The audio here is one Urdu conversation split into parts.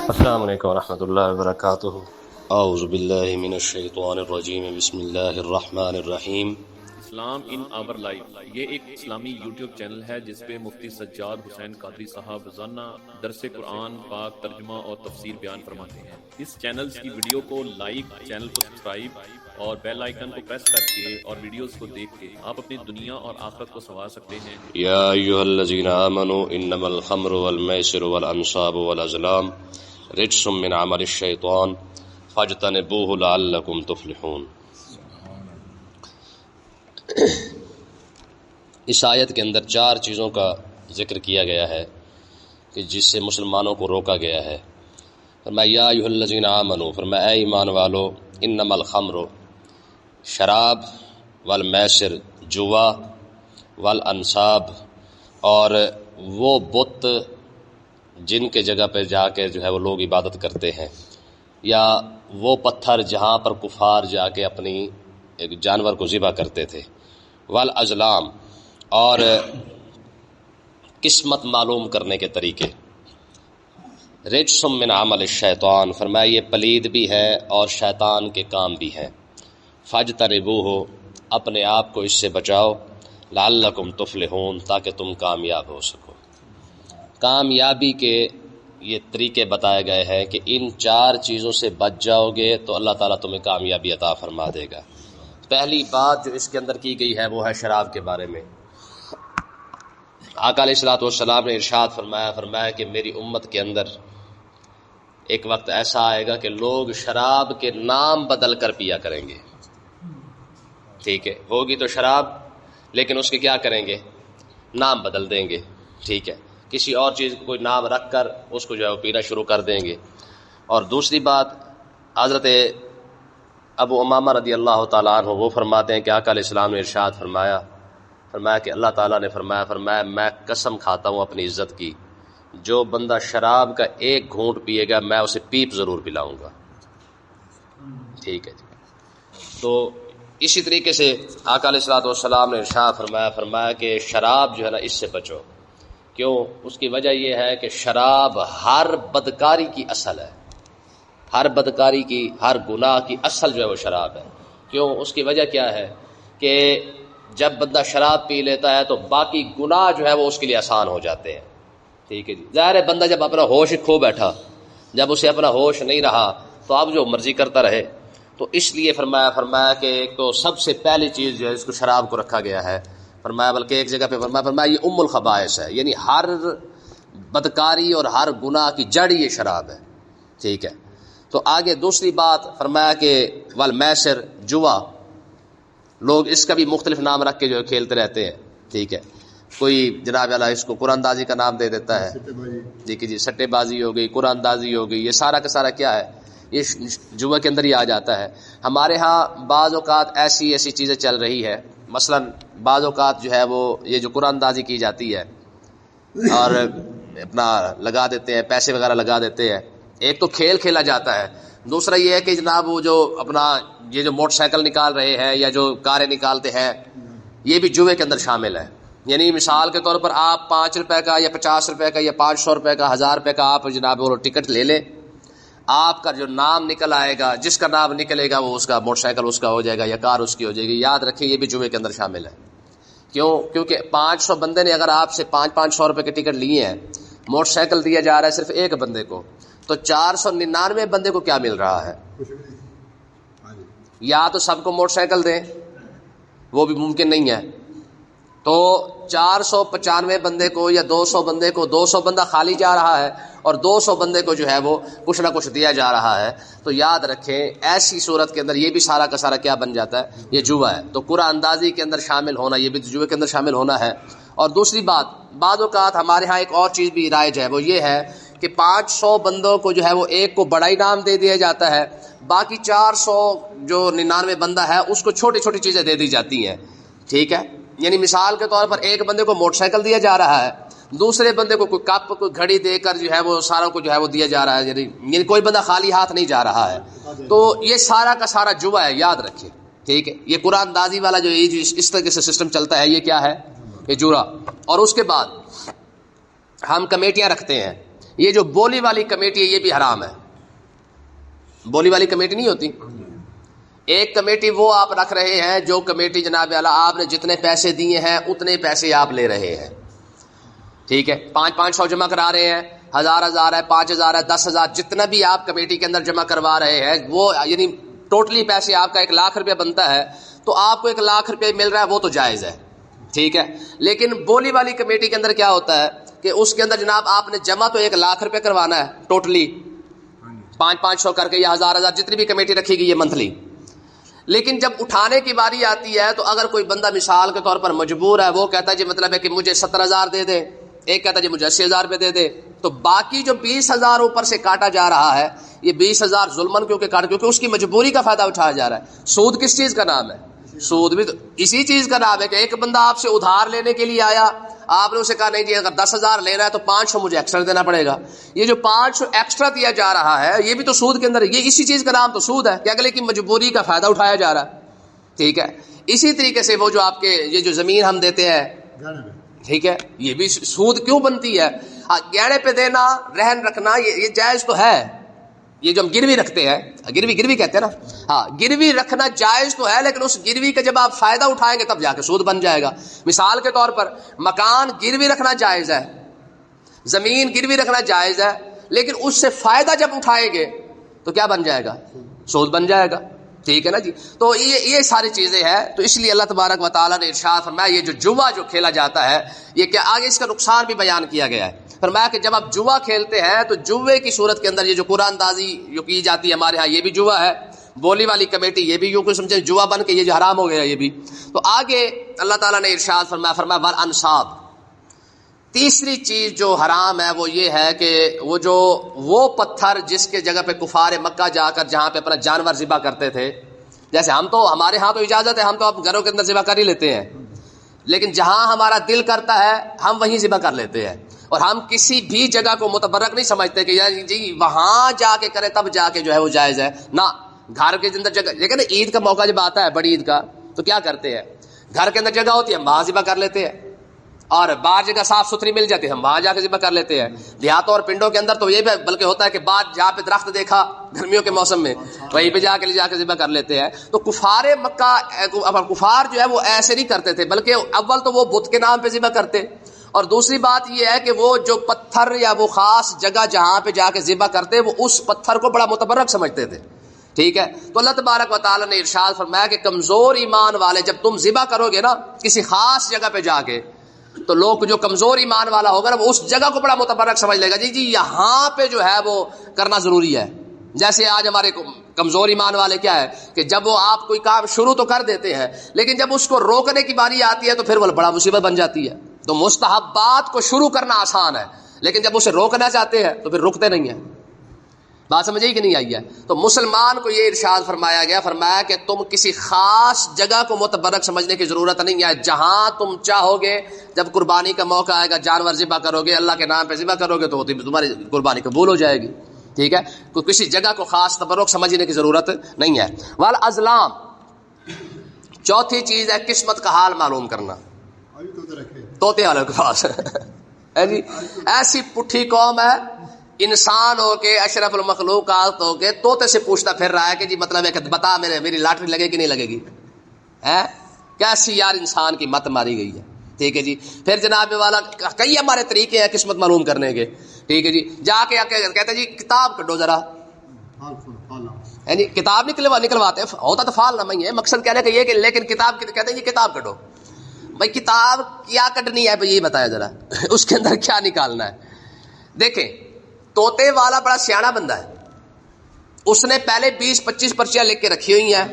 السلام علیکم ورحمۃ اللہ وبرکاتہ. اعوذ باللہ من الشیطان الرجیم. بسم اللہ الرحمن الرحیم. اسلام ان آور لائف یہ ایک اسلامی یوٹیوب چینل ہے جس پہ مفتی سجاد حسین قادری صاحب روزانہ درس قرآن پاک ترجمہ اور تفسیر بیان فرماتے ہیں. اس چینل کی ویڈیو کو لائک، چینل کو سبسکرائب اور بیل آئیکن کو پریس کر کے اور ویڈیوز کو دیکھ کے آپ اپنی دنیا اور آخرت کو سنوار سکتے ہیں. یا ایھا الذین آمنوا انما الخمر والمیسر والانصاب والازلام رجس من عمل الشیطان فاجتنبوه لعلکم تفلحون. اس آیت کے اندر 4 چیزوں کا ذکر کیا گیا ہے کہ جس سے مسلمانوں کو روکا گیا ہے. فرمایا یا ایھا الذین آمنوا، فرمایا اے ایمان والو، انما الخمر شراب، والمیسر جوا، والانصاب اور وہ بت جن کے جگہ پہ جا کے جو ہے وہ لوگ عبادت کرتے ہیں، یا وہ پتھر جہاں پر کفار جا کے اپنی ایک جانور کو ذبح کرتے تھے، والازلام اور قسمت معلوم کرنے کے طریقے، رجس من عمل الشیطان، فرمایا یہ پلید بھی ہے اور شیطان کے کام بھی ہیں. فاجتنبوہ، اپنے آپ کو اس سے بچاؤ، لعلکم تفلحون، تاکہ تم کامیاب ہو سکو. کامیابی کے یہ طریقے بتائے گئے ہیں کہ ان 4 چیزوں سے بچ جاؤ گے تو اللہ تعالیٰ تمہیں کامیابی عطا فرما دے گا. پہلی بات جو اس کے اندر کی گئی ہے وہ ہے شراب کے بارے میں. آقا علیہ الصلوۃ والسلام نے ارشاد فرمایا کہ میری امت کے اندر ایک وقت ایسا آئے گا کہ لوگ شراب کے نام بدل کر پیا کریں گے. ٹھیک ہے، ہوگی تو شراب لیکن اس کے کیا کریں گے؟ نام بدل دیں گے. ٹھیک ہے، کسی اور چیز کو کوئی نام رکھ کر اس کو جو ہے وہ پینا شروع کر دیں گے. اور دوسری بات، حضرت ابو امامہ رضی اللہ تعالیٰ عنہ وہ فرماتے ہیں کہ آقا علیہ السلام نے ارشاد فرمایا کہ اللہ تعالیٰ نے فرمایا میں قسم کھاتا ہوں اپنی عزت کی، جو بندہ شراب کا 1 گھونٹ پیے گا میں اسے پیپ ضرور پلاؤں گا. ٹھیک ہے جی. تو اسی طریقے سے آقا علیہ الصلوۃ والسلام نے ارشاد فرمایا کہ شراب جو ہے نا اس سے بچو. کیوں؟ اس کی وجہ یہ ہے کہ شراب ہر بدکاری کی اصل ہے، ہر بدکاری کی، ہر گناہ کی اصل جو ہے وہ شراب ہے. کیوں؟ اس کی وجہ کیا ہے کہ جب بندہ شراب پی لیتا ہے تو باقی گناہ جو ہے وہ اس کے لیے آسان ہو جاتے ہیں. ٹھیک ہے جی. ظاہر ہے بندہ جب اپنا ہوش کھو بیٹھا، جب اسے اپنا ہوش نہیں رہا تو اب جو مرضی کرتا رہے. تو اس لیے فرمایا کہ ایک تو سب سے پہلی چیز جو ہے اس کو شراب کو رکھا گیا ہے. فرمایا بلکہ ایک جگہ پہ فرمایا یہ ام الخبائث ہے، یعنی ہر بدکاری اور ہر گناہ کی جڑ یہ شراب ہے. ٹھیک ہے. تو آگے دوسری بات فرمایا کہ والمیسر جوا، لوگ اس کا بھی مختلف نام رکھ کے جو ہے کھیلتے رہتے ہیں. ٹھیک ہے، کوئی جناب اللہ اس کو قرآن اندازی کا نام دے دیتا ہے. ٹھیک ہے جی، سٹے بازی ہو گئی، قرآن اندازی ہو گئی، یہ سارا کا سارا کیا ہے؟ یہ جوا کے اندر ہی آ جاتا ہے. ہمارے ہاں بعض اوقات ایسی چیزیں چل رہی ہے، مثلا بعض اوقات جو ہے وہ یہ جو قرآن اندازی کی جاتی ہے اور اپنا لگا دیتے ہیں، پیسے وغیرہ لگا دیتے ہیں. ایک تو کھیل کھیلا جاتا ہے، دوسرا یہ ہے کہ جناب وہ جو اپنا یہ جو موٹر سائیکل نکال رہے ہیں یا جو کاریں نکالتے ہیں یہ بھی جوے کے اندر شامل ہے. یعنی مثال کے طور پر آپ 5 روپے کا یا 50 روپے کا یا 500 روپے کا 1000 روپے کا آپ جناب وہ ٹکٹ لے لیں، آپ کا جو نام نکل آئے گا، جس کا نام نکلے گا وہ اس کا موٹر سائیکل اس کا ہو جائے گا یا کار اس کی ہو جائے گی. یاد رکھیں یہ بھی جوے کے اندر شامل ہے. کیونکہ 500 بندے نے اگر آپ سے 500 روپے کے ٹکٹ لیے ہیں، موٹر سائیکل دیا جا رہا ہے صرف ایک بندے کو، تو 499 بندے کو کیا مل رہا ہے؟ یا تو سب کو موٹر سائیکل دیں، وہ بھی ممکن نہیں ہے، تو 495 بندے کو یا 200 بندے کو 200 بندہ خالی جا رہا ہے اور 200 بندے کو جو ہے وہ کچھ نہ کچھ دیا جا رہا ہے. تو یاد رکھیں ایسی صورت کے اندر یہ بھی سارا کا سارا کیا بن جاتا ہے؟ یہ جوا ہے. تو قرآن اندازی کے اندر شامل ہونا یہ بھی جوے کے اندر شامل ہونا ہے. اور دوسری بات، بعض اوقات ہمارے ہاں ایک اور چیز بھی رائج ہے، وہ یہ ہے کہ 500 بندوں کو جو ہے وہ ایک کو بڑا انعام دے دیا جاتا ہے، باقی 499 بندہ ہے اس کو چھوٹی چھوٹی چیزیں دے دی جاتی ہیں. ٹھیک ہے، یعنی مثال کے طور پر ایک بندے کو موٹر سائیکل دیا جا رہا ہے، دوسرے بندے کو کوئی کپ کوئی گھڑی دے کر جو ہے وہ سارا کو جو ہے وہ دیا جا رہا ہے، یعنی کوئی بندہ خالی ہاتھ نہیں جا رہا ہے. تو یہ سارا کا سارا جوا ہے، یاد رکھیں. ٹھیک ہے، یہ قرآن اندازی والا جو اس طرح سے سسٹم چلتا ہے یہ کیا ہے؟ اجورا. اور اس کے بعد ہم کمیٹیاں رکھتے ہیں. یہ جو بولی والی کمیٹی ہے یہ بھی حرام ہے. بولی والی کمیٹی نہیں ہوتی. ایک کمیٹی وہ آپ رکھ رہے ہیں جو کمیٹی جناب اعلیٰ آپ نے جتنے پیسے دیے ہیں اتنے پیسے آپ لے رہے ہیں. ٹھیک ہے, 500 جمع کرا رہے ہیں, 1000 ہے, 5000 ہے, 10,000, جتنا بھی آپ کمیٹی کے اندر جمع کروا رہے ہیں وہ یعنی ٹوٹلی پیسے آپ کا 1,00,000 روپیہ بنتا ہے تو آپ کو 1,00,000 روپے مل رہا ہے, وہ تو جائز ہے. ٹھیک ہے. لیکن بولی والی کمیٹی کے اندر کیا ہوتا ہے کہ اس کے اندر جناب آپ نے جمع تو 1,00,000 روپے کروانا ہے ٹوٹلی 500 کر کے یا 1000 جتنی بھی کمیٹی رکھی گئی ہے منتھلی. لیکن جب اٹھانے کی باری آتی ہے تو اگر کوئی بندہ مثال کے طور پر مجبور ہے, وہ کہتا ہے جی مطلب ہے کہ مجھے 70,000 دے دے, ایک کہتا ہے جی مجھے 80,000 روپے دے دے, تو باقی جو 20,000 اوپر سے کاٹا جا رہا ہے یہ 20,000 ظلمن کیونکہ کاٹ کیونکہ اس کی مجبوری کا فائدہ اٹھایا جا رہا ہے. سود کس چیز کا نام ہے؟ سود بھی تو اسی چیز کا نام ہے کہ ایک بندہ آپ سے ادھار لینے کے لیے آیا, آپ نے اسے کہا نہیں جی اگر 10,000 لینا ہے تو 500 مجھے ایکسٹرا دینا پڑے گا. یہ جو 500 ایکسٹرا دیا جا رہا ہے یہ بھی تو سود کے اندر ہے. یہ اسی چیز کا نام تو سود ہے کہ اگلے کی مجبوری کا فائدہ اٹھایا جا رہا ہے. ٹھیک ہے. اسی طریقے سے وہ جو آپ کے یہ جو زمین ہم دیتے ہیں, ٹھیک ہے, یہ بھی سود کیوں بنتی ہے؟ گہنے پہ دینا, رہن رکھنا یہ جائز تو ہے. یہ جو ہم گروی رکھتے ہیں, گروی کہتے ہیں نا, ہاں گروی رکھنا جائز تو ہے, لیکن اس گروی کا جب آپ فائدہ اٹھائیں گے تب جا کے سود بن جائے گا. مثال کے طور پر مکان گروی رکھنا جائز ہے, زمین گروی رکھنا جائز ہے, لیکن اس سے فائدہ جب اٹھائیں گے تو کیا بن جائے گا؟ سود بن جائے گا. ٹھیک ہے نا جی. تو یہ ساری چیزیں ہیں. تو اس لیے اللہ تبارک و تعالیٰ نے ارشاد فرمایا یہ جو جوا جو کھیلا جاتا ہے یہ کیا آگے اس کا نقصان بھی بیان کیا گیا ہے. فرمایا کہ جب آپ جوا کھیلتے ہیں تو جوے کی صورت کے اندر یہ جو قرآن اندازی جو کی جاتی ہے ہمارے ہاں یہ بھی جوا ہے. بولی والی کمیٹی یہ بھی یوں کوئی سمجھے جوا بن کے یہ جو حرام ہو گیا یہ بھی. تو آگے اللہ تعالیٰ نے ارشاد فرمایا والانصاب. تیسری چیز جو حرام ہے وہ یہ ہے کہ وہ پتھر جس کے جگہ پہ کفار مکہ جا کر جہاں پہ اپنا جانور ذبح کرتے تھے, جیسے ہم تو ہمارے ہاں تو اجازت ہے, ہم تو اب گھروں کے اندر ذبح کر ہی لیتے ہیں, لیکن جہاں ہمارا دل کرتا ہے ہم وہیں ذبح کر لیتے ہیں. اور ہم کسی بھی جگہ کو متبرک نہیں سمجھتے کہ یار جی وہاں جا کے کرے تب جا کے جو ہے وہ جائز ہے. نہ, گھر کے اندر جگہ, لیکن عید کا موقع جب آتا ہے بڑی عید کا تو کیا کرتے ہیں, گھر کے اندر جگہ ہوتی ہے ہم وہاں ذبح کر لیتے ہیں, اور باہر جگہ صاف ستھری مل جاتی ہے ہم وہاں جا کے ذبح کر لیتے ہیں. دیہاتوں اور پنڈوں کے اندر تو یہ بھی بلکہ ہوتا ہے کہ بعد جہاں پہ درخت دیکھا گرمیوں کے موسم میں وہیں پہ جا کے ذبح کر لیتے ہیں. تو کفار مکہ کفار جو ہے وہ ایسے نہیں کرتے تھے, بلکہ اول تو وہ بت کے نام پہ ذبح کرتے, اور دوسری بات یہ ہے کہ وہ جو پتھر یا وہ خاص جگہ جہاں پہ جا کے ذبح کرتے وہ اس پتھر کو بڑا متبرک سمجھتے تھے. ٹھیک ہے. تو اللہ تبارک و تعالیٰ نے ارشاد فرمایا کہ کمزور ایمان والے جب تم ذبح کرو گے نا کسی خاص جگہ پہ جا کے, تو لوگ جو کمزور ایمان والا ہوگا نا وہ اس جگہ کو بڑا متبرک سمجھ لے گا, جی یہاں پہ جو ہے وہ کرنا ضروری ہے. جیسے آج ہمارے کمزور ایمان والے کیا ہے کہ جب وہ آپ کوئی کام شروع تو کر دیتے ہیں لیکن جب اس کو روکنے کی باری آتی ہے تو پھر وہ بڑا مصیبت بن جاتی ہے. تو مستحبات کو شروع کرنا آسان ہے, لیکن جب اسے روکنا چاہتے ہیں تو پھر رکتے نہیں ہیں. بات سمجھ آئی کہ نہیں آئی ہے؟ تو مسلمان کو یہ ارشاد فرمایا کہ تم کسی خاص جگہ کو متبرک سمجھنے کی ضرورت نہیں ہے. جہاں تم چاہو گے جب قربانی کا موقع آئے گا جانور ذبح کرو گے, اللہ کے نام پہ ذبح کرو گے تو تمہاری قربانی قبول ہو جائے گی. ٹھیک ہے. تو کسی جگہ کو خاص تبرک سمجھنے کی ضرورت نہیں ہے. والازلام, چوتھی چیز ہے قسمت کا حال معلوم کرنا. طوطے والوں کے پاس ایسی پٹھی قوم ہے, انسان ہو کے اشرف المخلوقات ہو کے طوطے سے پوچھتا پھر رہا ہے کہ جی مطلب ہے کہ بتا میری لاٹری لگے کہ نہیں لگے گی. کیسی یار انسان کی مت ماری گئی ہے. ٹھیک ہے جی. پھر جناب والا کئی ہمارے طریقے ہیں قسمت معلوم کرنے کے. ٹھیک ہے جی. جا کے کہتے جی کتاب کٹو ذرا, یعنی کتاب نکلواتے ہوتا تو فال نہ ہی ہے, مقصد کہنے کا یہ کہ لیکن کتاب کہتے ہیں جی کتاب کٹو. بھائی کتاب کیا کٹنی ہے یہ بتایا ذرا, اس کے اندر کیا نکالنا ہے. دیکھیں طوطے والا بڑا سیاںا بندہ ہے, اس نے پہلے 20-25 پرچیاں لکھ کے رکھی ہوئی ہیں.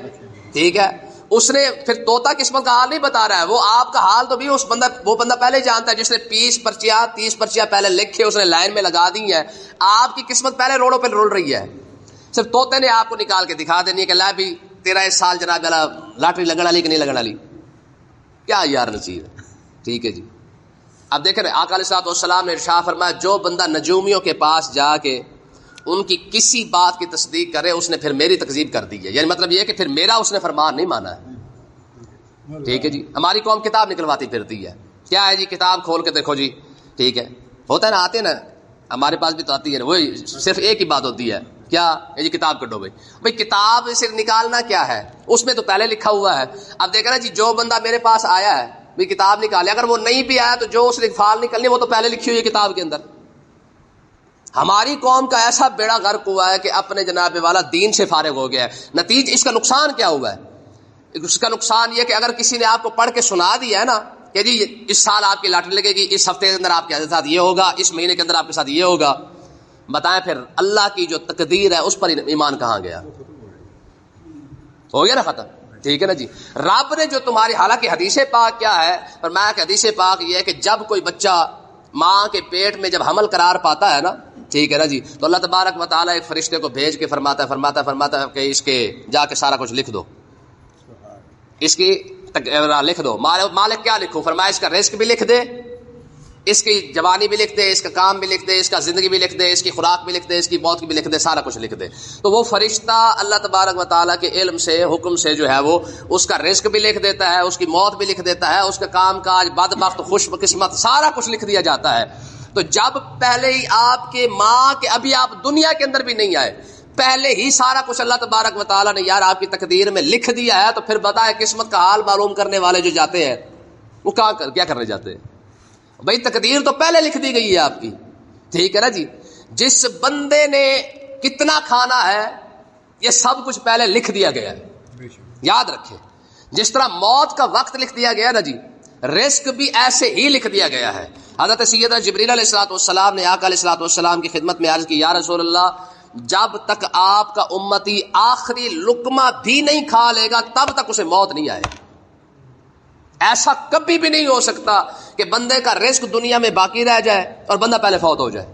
ٹھیک ہے. اس نے پھر طوطا قسمت کا حال نہیں بتا رہا ہے, وہ آپ کا حال تو بھی وہ بندہ پہلے جانتا ہے جس نے 30 پرچیاں پہلے لکھے اس نے لائن میں لگا دی ہیں. آپ کی قسمت پہلے روڑوں پہ رول رہی ہے, صرف طوطے نے آپ کو نکال کے دکھا دینی ہے کہ لا بھی تیرا اس سال جناب لاٹری لگن والی کہ نہیں لگن والی. کیا یار نصیب ہے. ٹھیک ہے جی. اب دیکھ رہے آقا علیہ الصلوۃ والسلام نے ارشاد فرمایا جو بندہ نجومیوں کے پاس جا کے ان کی کسی بات کی تصدیق کرے اس نے پھر میری تکذیب کر دی ہے. یعنی مطلب یہ کہ پھر میرا اس نے فرمان نہیں مانا ہے. ٹھیک ہے جی. ہماری قوم کتاب نکلواتی پھرتی ہے, کیا ہے جی کتاب کھول کے دیکھو جی, ٹھیک ہے ہوتا ہے نا, آتے نا ہمارے پاس بھی تو آتی ہے, وہی صرف ایک ہی بات ہوتی ہے, کیا یہ جی کتاب کٹو بھائی کتاب سے نکالنا کیا ہے, اس میں تو پہلے لکھا ہوا ہے. اب دیکھا نا جی جو بندہ میرے پاس آیا ہے بھائی کتاب نکالے, اگر وہ نہیں بھی آیا تو جو اس نے فال نکلنی وہ تو پہلے لکھی ہوئی ہے کتاب کے اندر. ہماری قوم کا ایسا بیڑا غرق ہوا ہے کہ اپنے جناب والا دین سے فارغ ہو گیا ہے. نتیجہ اس کا نقصان کیا ہوا ہے, اس کا نقصان یہ کہ اگر کسی نے آپ کو پڑھ کے سنا دیا ہے نا کہ جی اس سال آپ کی لاٹری لگے گی, اس ہفتے کے اندر آپ کے ساتھ یہ ہوگا, اس مہینے کے اندر آپ کے ساتھ یہ ہوگا, بتائیں پھر اللہ کی جو تقدیر ہے اس پر ایمان کہاں گیا؟ ہو گیا نا ختم. ٹھیک ہے نا جی. رب نے جو تمہاری, حالانکہ حدیث پاک کیا ہے, فرمایا کہ حدیث پاک یہ ہے کہ جب کوئی بچہ ماں کے پیٹ میں جب حمل قرار پاتا ہے نا, ٹھیک ہے نا جی, تو اللہ تبارک و تعالیٰ ایک فرشتے کو بھیج کے فرماتا ہے کہ اس کے جا کے سارا کچھ لکھ دو, اس کی لکھ دو. مالک کیا لکھو؟ فرمایا اس کا رزق بھی لکھ دے, اس کی جوانی بھی لکھ دے, اس کا کام بھی لکھ دے, اس کا زندگی بھی لکھ دے, اس کی خوراک بھی لکھ دے, اس کی موت کی بھی لکھ دے, سارا کچھ لکھ دے. تو وہ فرشتہ اللہ تبارک و تعالیٰ کے علم سے, حکم سے جو ہے وہ اس کا رزق بھی لکھ دیتا ہے, اس کی موت بھی لکھ دیتا ہے, اس کا کام کاج, بدبخت, خوش قسمت, سارا کچھ لکھ دیا جاتا ہے. تو جب پہلے ہی آپ کے ماں کے, ابھی آپ دنیا کے اندر بھی نہیں آئے, پہلے ہی سارا کچھ اللہ تبارک و تعالیٰ نے یار آپ کی تقدیر میں لکھ دیا ہے, تو پھر بتائے قسمت کا حال معلوم کرنے والے جو جاتے ہیں وہ کیا کرنے جاتے ہیں؟ بھائی تقدیر تو پہلے لکھ دی گئی ہے آپ کی. ٹھیک ہے نا جی. جس بندے نے کتنا کھانا ہے یہ سب کچھ پہلے لکھ دیا گیا ہے, یاد رکھیں. جس طرح موت کا وقت لکھ دیا گیا نا جی, رزق بھی ایسے ہی لکھ دیا گیا ہے. حضرت سیدنا جبریل علیہ الصلوۃ والسلام نے آقا علیہ الصلوۃ والسلام کی خدمت میں عرض کی, یا رسول اللہ, جب تک آپ کا امتی آخری لقمہ بھی نہیں کھا لے گا تب تک اسے موت نہیں آئے. ایسا کبھی بھی نہیں ہو سکتا کہ بندے کا رزق دنیا میں باقی رہ جائے اور بندہ پہلے فوت ہو جائے.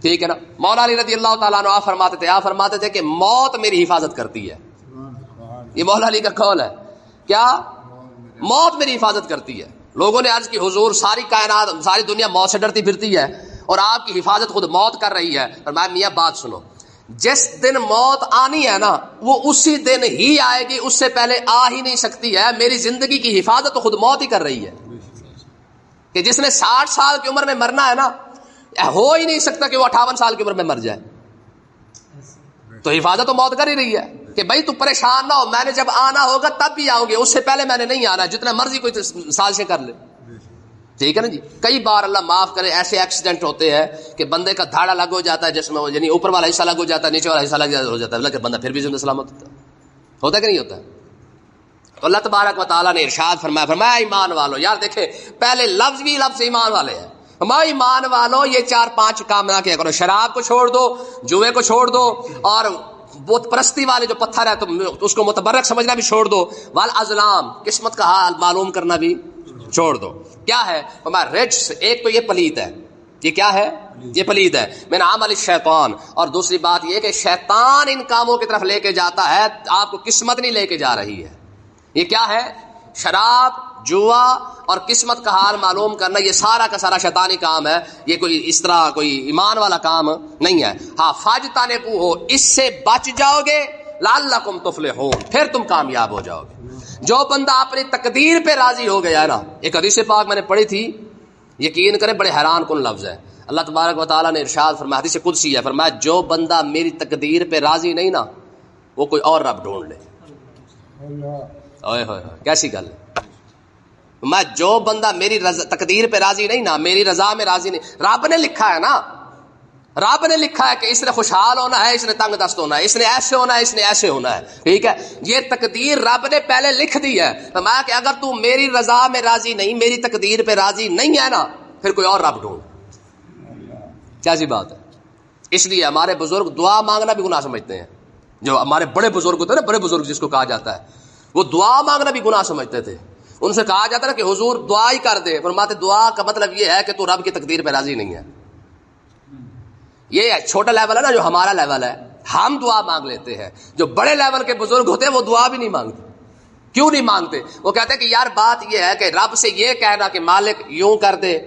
ٹھیک ہے نا. مولا علی رضی اللہ تعالیٰ عنہ فرماتے تھے کہ موت میری حفاظت کرتی ہے. یہ مولا علی کا قول ہے. کیا؟ موت میری حفاظت کرتی ہے. لوگوں نے عرض کی حضور ساری کائنات, ساری دنیا موت سے ڈرتی پھرتی ہے اور آپ کی حفاظت خود موت کر رہی ہے. فرمایا میاں بات سنو, جس دن موت آنی ہے نا وہ اسی دن ہی آئے گی, اس سے پہلے آ ہی نہیں سکتی ہے. میری زندگی کی حفاظت تو خود موت ہی کر رہی ہے. کہ جس نے 60 سال کی عمر میں مرنا ہے نا, ہو ہی نہیں سکتا کہ وہ 58 سال کی عمر میں مر جائے. تو حفاظت تو موت کر ہی رہی ہے کہ بھائی تو پریشان نہ ہو, میں نے جب آنا ہوگا تب بھی آؤں گے, اس سے پہلے میں نے نہیں آنا, جتنا مرضی کوئی سازشیں کر لے. ٹھیک ہے نا جی. کئی بار اللہ معاف کرے ایسے ایکسیڈنٹ ہوتے ہیں کہ بندے کا دھاڑا لگ ہو جاتا ہے جس میں, یعنی اوپر والا حصہ لگ ہو جاتا ہے, نیچے والا حصہ لگ ہو جاتا ہے, لیکن بندہ پھر بھی زندہ سلامت ہوتا ہے کہ نہیں ہوتا. تو اللہ تبارک و تعالیٰ نے ارشاد فرمایا ایمان والو. یار دیکھیں پہلے لفظ بھی لفظ ایمان والے ہیں. ہمارے ایمان والو یہ 4-5 کام نہ کیا کرو. شراب کو چھوڑ دو, جوئے کو چھوڑ دو, اور بت پرستی والے جو پتھر ہے تو اس کو متبرک سمجھنا بھی چھوڑ دو. والازلام, قسمت کا حال معلوم کرنا بھی چھوڑ دو. کیا ہے ہمارا رجس؟ ایک تو یہ پلید ہے. یہ کیا ہے؟ یہ پلید ہے. من عمل الشیطان. اور دوسری بات یہ کہ شیطان ان کاموں کی طرف لے کے جاتا ہے, آپ کو قسمت نہیں لے کے جا رہی ہے. یہ کیا ہے؟ شراب, جوا اور قسمت کا حال معلوم کرنا, یہ سارا کا سارا شیطانی کام ہے. یہ کوئی اس طرح کوئی ایمان والا کام نہیں ہے. ہاں فاجتنبوہ ہو, اس سے بچ جاؤ گے, لعلکم تفلحون, پھر تم کامیاب ہو جاؤ گے. جو بندہ اپنی تقدیر پہ راضی ہو گیا ہے نا, ایک حدیث پاک میں نے پڑھی تھی, یقین کریں بڑے حیران کن لفظ ہے. اللہ تبارک و تعالیٰ نے ارشاد فرمایا, حدیث قدسی ہے, فرمایا جو بندہ میری تقدیر پہ راضی نہیں نا وہ کوئی اور رب ڈھونڈ لے. اوئے ہوئے کیسی گل ہے. میں جو بندہ میری تقدیر پہ راضی نہیں نا, میری رضا میں راضی نہیں, رب نے لکھا ہے نا, رب نے لکھا ہے کہ اس نے خوشحال ہونا ہے, اس نے تنگ دست ہونا ہے, اس نے ایسے ہونا ہے, اس نے ایسے ہونا ہے. ٹھیک ہے, یہ تقدیر رب نے پہلے لکھ دی ہے. فرمایا کہ اگر تو میری رضا میں راضی نہیں, میری تقدیر پہ راضی نہیں ہے نا, پھر کوئی اور رب ڈھونڈ. کیسی بات ہے. اس لیے ہمارے بزرگ دعا مانگنا بھی گناہ سمجھتے ہیں. جو ہمارے بڑے بزرگ ہوتے ہیں نا, بڑے بزرگ جس کو کہا جاتا ہے, وہ دعا مانگنا بھی گناہ سمجھتے تھے. ان سے کہا جاتا ہے کہ حضور دعا ہی کر دے. فرماتے دعا کا مطلب یہ ہے کہ تو رب کی تقدیر پہ راضی نہیں ہے. یہ چھوٹا لیول ہے نا, جو ہمارا لیول ہے, ہم دعا مانگ لیتے ہیں. جو بڑے لیول کے بزرگ ہوتے ہیں وہ دعا بھی نہیں مانگتے. کیوں نہیں مانگتے؟ وہ کہتے ہیں کہ یار بات یہ ہے کہ رب سے یہ کہنا کہ مالک یوں کر دے.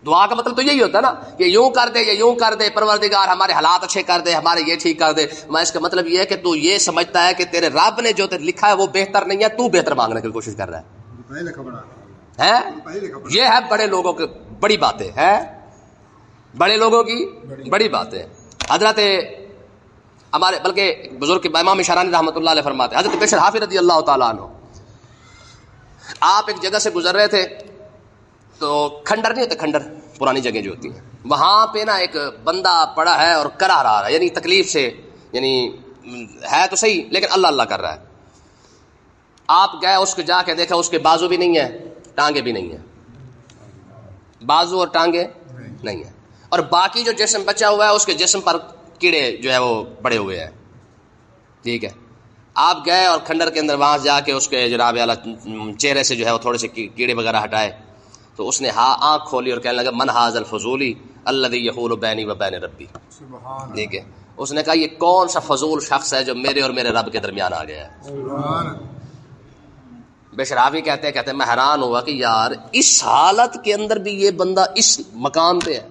دعا کا مطلب تو یہی ہوتا ہے نا کہ یوں کر دے یا یوں کر دے, پروردگار ہمارے حالات اچھے کر دے, ہمارے یہ ٹھیک کر دے. میں اس کا مطلب یہ ہے کہ تو یہ سمجھتا ہے کہ تیرے رب نے جو لکھا ہے وہ بہتر نہیں ہے, تو بہتر مانگنے کی کوشش کر رہا ہے. ہیں. یہ ہے بڑے لوگوں کی بڑی باتیں ہیں، بڑے لوگوں کی بڑی باتیں. حضرت ہمارے بلکہ بزرگ امام شرانی رحمۃ اللہ علیہ فرماتے ہیں، حضرت بشر حافظ رضی اللہ تعالیٰ عنہ، آپ ایک جگہ سے گزر رہے تھے تو کھنڈر نہیں ہوتے، کھنڈر پرانی جگہ جو ہوتی ہیں، وہاں پہ نا ایک بندہ پڑا ہے اور کرا رہا ہے، یعنی تکلیف سے، یعنی ہے تو صحیح لیکن اللہ اللہ کر رہا ہے. آپ گئے اس کو جا کے دیکھا، اس کے بازو بھی نہیں ہے، ٹانگیں بھی نہیں ہیں، بازو اور ٹانگیں نہیں ہیں، اور باقی جو جسم بچا ہوا ہے اس کے جسم پر کیڑے جو ہے وہ بڑے ہوئے ہیں. ٹھیک ہے، آپ گئے اور کھنڈر کے اندر وہاں جا کے اس کے جناب اعلیٰ چہرے سے جو ہے وہ تھوڑے سے کیڑے وغیرہ ہٹائے، تو اس نے آنکھ کھولی اور کہنے لگا من ھذا الفضولی الذی یحول بینی و بین ربی. ٹھیک ہے، اس نے کہا یہ کون سا فضول شخص ہے جو میرے اور میرے رب کے درمیان آ گیا ہے. بشراوی کہتے ہیں میں حیران ہوا کہ یار اس حالت کے اندر بھی یہ بندہ اس مقام پہ ہے.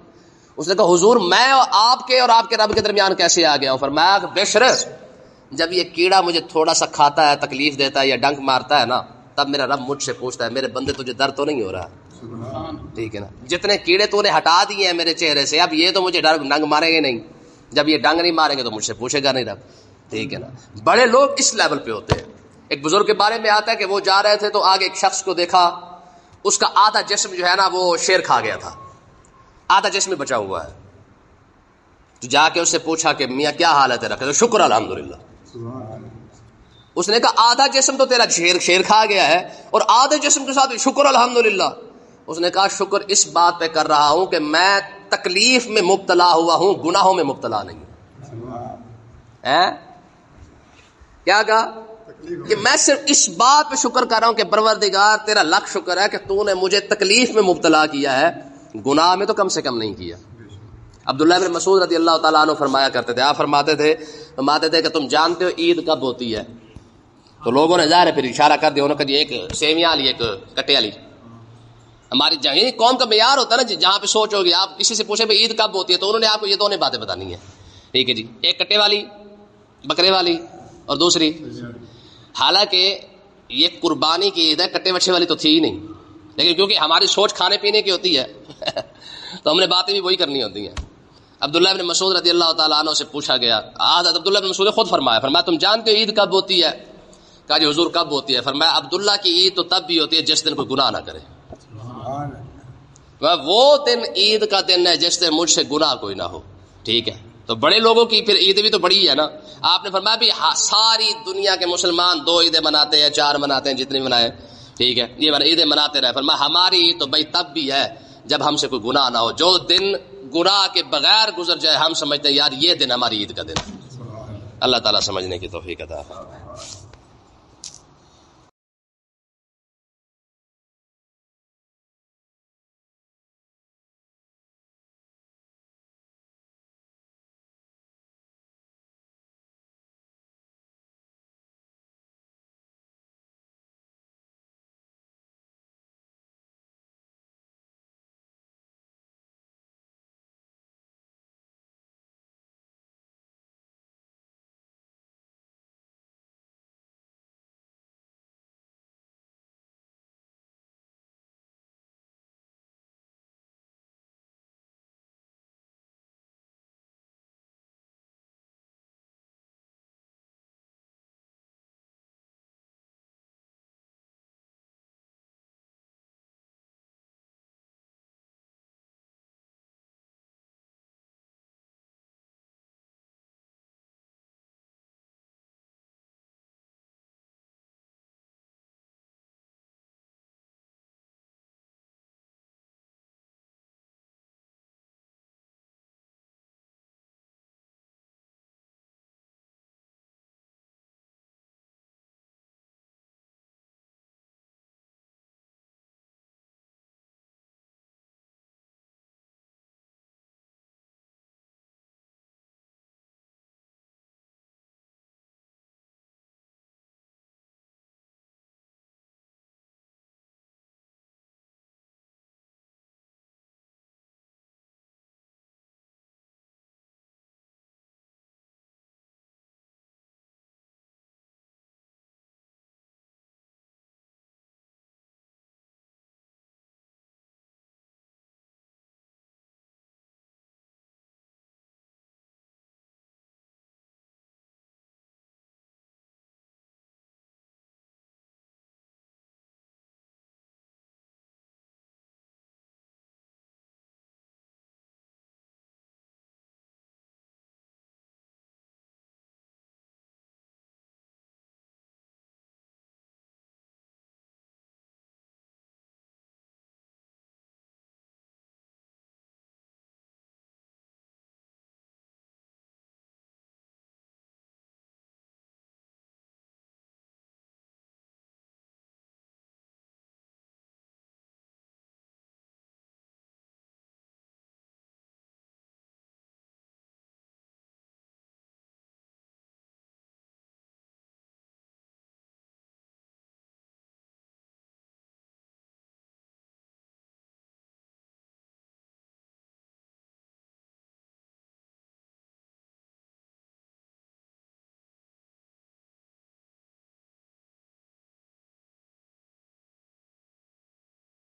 اس نے کہا حضور میں آپ کے اور آپ کے رب کے درمیان کیسے آ گیا ہوں؟ فرمایا کہ بشر جب یہ کیڑا مجھے تھوڑا سا کھاتا ہے، تکلیف دیتا ہے یا ڈنک مارتا ہے نا، تب میرا رب مجھ سے پوچھتا ہے میرے بندے تجھے درد تو نہیں ہو رہا؟ ٹھیک ہے نا، جتنے کیڑے تو نے ہٹا دیے ہیں میرے چہرے سے، اب یہ تو مجھے ڈنگ ماریں گے نہیں، جب یہ ڈنگ نہیں ماریں گے تو مجھ سے پوچھے گا نہیں رب. ٹھیک ہے نا، بڑے لوگ اس لیول پہ ہوتے ہیں. ایک بزرگ کے بارے میں آتا ہے کہ وہ جا رہے تھے تو آگے ایک شخص کو دیکھا، اس کا آدھا جسم جو ہے نا وہ شیر کھا گیا تھا، آدھا جسم بچا ہوا ہے. تو جا کے اس سے پوچھا کہ میاں کیا حال ہے تیرا؟ کہ شکر الحمدللہ. اس نے کہا آدھا جسم تو تیرا شیر کھا گیا ہے اور آدھے جسم کے ساتھ شکر الحمدللہ. اس نے کہا شکر اس بات پہ کر رہا ہوں کہ میں تکلیف میں مبتلا ہوا ہوں، گناہوں میں مبتلا نہیں. کیا کہا کہ میں صرف اس بات پہ شکر کر رہا ہوں کہ پروردگار تیرا لاکھ شکر ہے کہ تو نے مجھے تکلیف میں مبتلا کیا ہے، گناہ میں تو کم سے کم نہیں کیا. عبداللہ بن مسعود رضی اللہ تعالیٰ عنہ فرمایا کرتے تھے، آپ فرماتے تھے کہ تم جانتے ہو عید کب ہوتی ہے؟ تو لوگوں نے ظاہر ہے پھر اشارہ کر دیا، انہوں نے کہا ایک سیویاں والی ایک کٹے والی. ہماری جہاں قوم کا معیار ہوتا ہے نا جہاں پہ سوچ ہوگی، آپ کسی سے پوچھے بھائی عید کب ہوتی ہے تو انہوں نے آپ کو یہ دونوں باتیں بتانی ہیں. ٹھیک ہے جی، ایک کٹے والی بکرے والی اور دوسری، حالانکہ یہ قربانی کی عید ہے، کٹے بچے والی تو تھی ہی نہیں، لیکن کیونکہ ہماری سوچ کھانے پینے کی ہوتی ہے تو ہم نے باتیں بھی وہی کرنی ہوتی ہیں. عبداللہ بن مسعود رضی اللہ تعالیٰ عنہ سے پوچھا گیا، عبداللہ بن مسعود نے خود فرمایا تم جانتے ہو عید کب ہوتی ہے؟ کہا جی حضور کب ہوتی ہے؟ فرمایا عبداللہ کی عید تو تب بھی ہوتی ہے جس دن کوئی گناہ نہ کرے. وہ دن عید کا دن ہے جس دن مجھ سے گناہ کوئی نہ ہو. ٹھیک ہے، تو بڑے لوگوں کی پھر عید بھی تو بڑی ہے نا. آپ نے فرمایا بھی ساری دنیا کے مسلمان 2 عیدیں مناتے ہیں، 4 مناتے ہیں، جتنی منائے. ٹھیک ہے، یہ عیدیں مناتے رہے. فرمایا ہماری عید تو بھائی تب بھی ہے جب ہم سے کوئی گناہ نہ ہو. جو دن گناہ کے بغیر گزر جائے ہم سمجھتے ہیں یار یہ دن ہماری عید کا دن ہے. اللہ تعالیٰ سمجھنے کی توفیق عطا فرمائے.